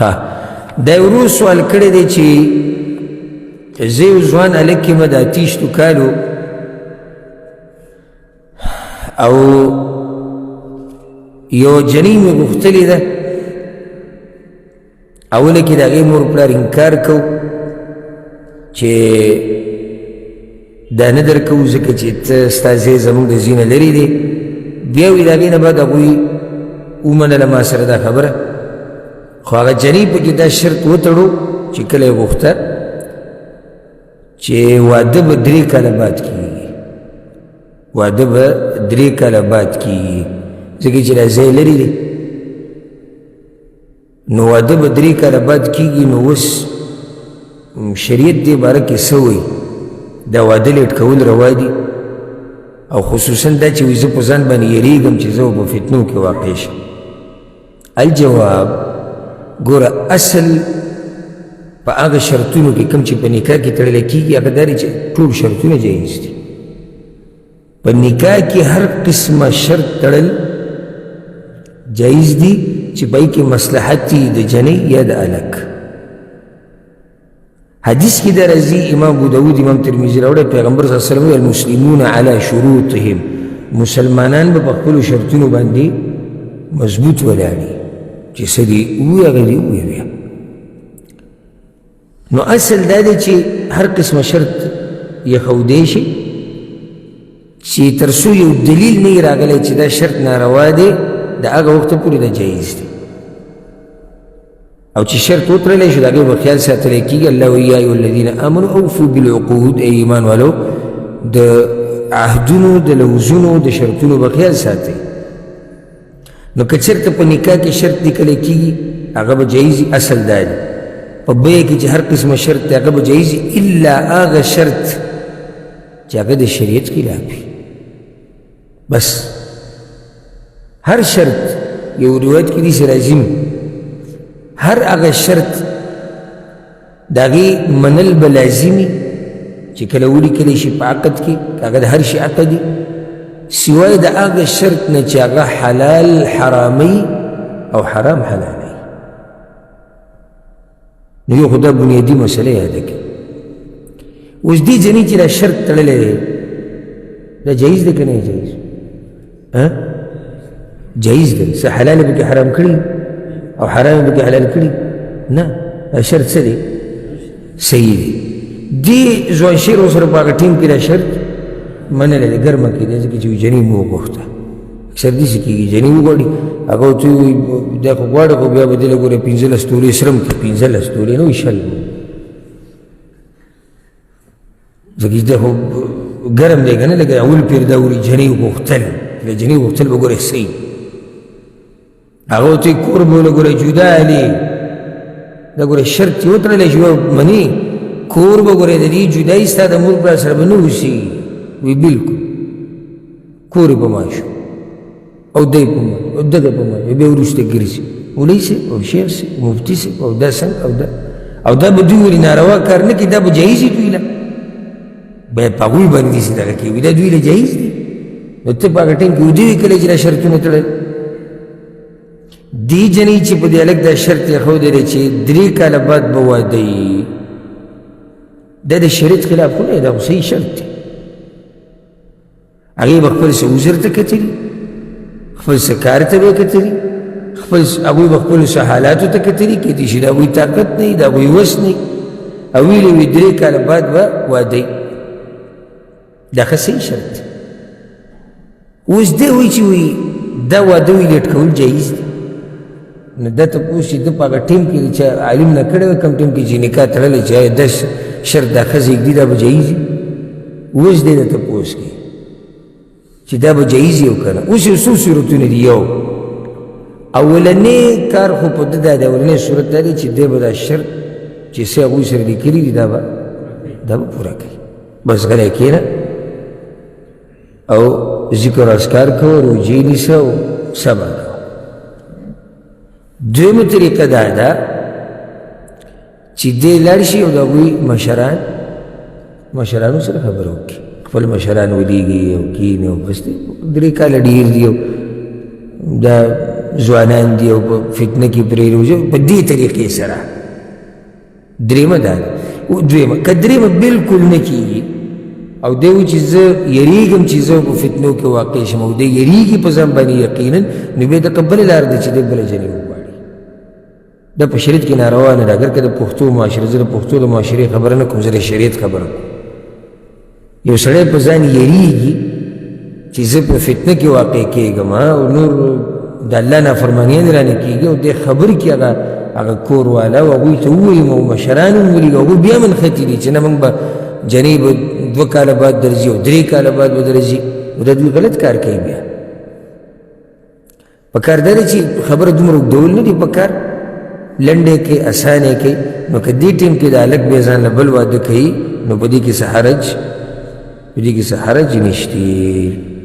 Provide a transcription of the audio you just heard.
ها دا ورو سوال کړی دی چې زه یو ځوان هلک یم د 28 کالو او یو جنۍ مې غوښتلې ده اوله کې د هغې مور پلار انکار کو چې دا نه درکوو ځکه چې ته ستا ځای زموږ د ځای نه لرې دی بیا وایي د هغې نه بعد هغوی ومنله ما سره دا خبره خو هغه جنۍ پکې دا شرط وتړو چې کله یې غوښته چې واده به 3 کاله بعد کېږي واده به 3 کاله بعد کېږي ځکه چې دا ځای لرې دی نو واده به 3 کاله بعد کېږي نو اوس شریعت دې باره کې څه وایي دا واده لیټ کول روا دي او خصوصا دا چې وایي زه په ځان باندې یېرېږم چې زه به فتنو کې واقع شم الجواب ګوره اصل په هغه شرطونو کې کوم چې په نکاح کې تړلی کېږي هغه دا دی چې ټول شرطونه جایز دي په نکاح کې هر قسمه شرط تړل جایز دي چې په هغې کې مصلحت دي د جنۍ یا د هلک حدیث کې دا راځي امام ابو داود امام ترمذي راوړی پیغمبر صلی الله علیه وسلم المسلمون علی شروطهم مسلمانان به په خپلو شرطونو باندې مضبوط ولاړ دي چې څه دي ووایي هغه دې ووایي بیا نو اصل دا دی چې هر قسمه شرط یې شي چې تر څو یو دلیل نه وي راغلی چې دا شرط ناروا دی د هغه وخته پورې دا جایز دی او چې شرط وتړلی شو د هغې به خیال ساتلی کېږي الله وایي یا ایها الذین آمنوا اوفوا بالعقود ای ایمان والو د عهدونو د لوزونو د شرطونو به خیال ساتئ نو که چېرته په نکاح کې شرط لیکلی کېږي هغه به جایز اصل دا دی په بیه کې چې هر قسمه شرط دی هغه به جایز الا هغه شرط چې هغه د شریعت خلاف وي بس هر شرط یو روایت کې داسې راځي هر هغه شرط د هغې منل به لازمي چې کله ولیکلی شي په عقد کې هغه د هر شي عقد دي سوای د هغه شرط نه چې هغه حلال حرامي او حرام حلالي نو یو خو دا بنیادي مسله یاده کړي اوس دې جنۍ چې دا شرط تړلی دی دا جایز دی که نه جایز جایز دی څه حلال به کې حرام کړي او حرام به کې حلال کړي نه دا شرط څه دی صحیح دی دې ځوان شیر ورسره په هغه ټیم کې دا شرط منلی دی ګرمه کې دی ځکه چې جنۍ مو وغوښته اکثر داسې کېږي جنۍ وغواړي هغه ورته وایي دا خو غواړه خو بیا به دې له ګوره 15 تولې سره هم کړي 15 تولې نه وي 20 ځکه دا خو ګرم دی که نه لکه اول پیر دا وایي جنۍ وغوښتل جنۍ وغوښتل به ګوره صحیح هغه ورته کور به له ګوره جدا علي دا ګوره شرط یې وتړلی چې مني کور به ګوره د دې جدایي ستا د مور پلار سره به نه اوسي وی بلکل کور یې په ما شو او دی په ما او دغه په ما بیا وروسته ګرځي مولوي صاحب او شیخ صاحب مفتي صاحب او دا څنګه او دا به دوی ولې ناروا کار نه کړي دا به جایز وي دوی له بیا په هغوی باندې داسې دغه کوي دا دوی له جایز دي نو ته په هغه ټایم کې وده وي کله چې دا شرطونه تړل دې جنۍ چې په دې هلک دا شرط یې ښودلی چې 3 کاله بعد به واده وي دا د شریعت خلاف خو نه دا خو صحیح شرط دی هغې به خپل څه عذر ته کتلي خپل څه کار ته به یې کتلي هغوی به خپلو څه حالاتو ته کتلي کېدای شي د هغوی طاقت نه وي د هغوی وس نه وي او ویلې وي 3 کاله بعد به واده دا ښه صحیح شرط دی اوس دی وایي چې وایي دا واده وي لیټ کول جایز دی نو دا تپوس چې ده په هغه ټیم کې چې عالم نه کړی وی کوم ټیم کې چې نکاح تړلی چې آیا دا شرط دا ښځه ږدي دا به جایز وي اوس دی د تپوس کې چې دا به جایز وي او که نه اوس یو څو صورتونه دي یو اولنی کار خو په ده دا دی اولنی صورت دا دی چې دی به دا شرط چې څه هغوی سره لیکلي دي دا به پوره کوي بس غلی کښېنه او ذکر اذکار کوه روجې نیسه او صبر کوه دویمه طریقه دا ده چې دی لاړ شي او د هغوی مشرانو سره خبره وکړي خپل مشران ولیږي او کښېني او بس 3 کاله ډېر دي او دا ځوانان دي او په فتنه کې پرې روزي په دې طریقې سره درېمه دا ده دویمه که درېمه بلکل نه کېږي او دی و چې زه یریږم چې زه په فتنو کې واقع شم او دی یریږي په ځان باندې یقینا نو بیا دغه بله لار ده چې دی بله جنې وغواړي دا په شریعت کې ناروا نه ده اګر که د پښتو معاشره زه د پښتو د معاشرې خبره نه کوم زه د شریعت خبره کوم یو سړی په ځان یریږي چې زه په فتنه کې واقع کېږم او نور د الله نافرمانیان رانه کېږي او دې خبر کې هغه کور والا او هغوی ته ووایم او مشران هم ولیږي هغوی بیا منختې دي چې نه موږ به جنې به 2 کاله بعد درځي او 3 کاله بعد به درځي نو دا دوی غلط کار کوي بیا پکار دا دی چې خبره دومره اوږدول نه دي پکار لنډې کې اسانې کې نو که دې ټیم کې د هلک بیا ځان له بل واده کوي نو په دې کې څه حرج نشته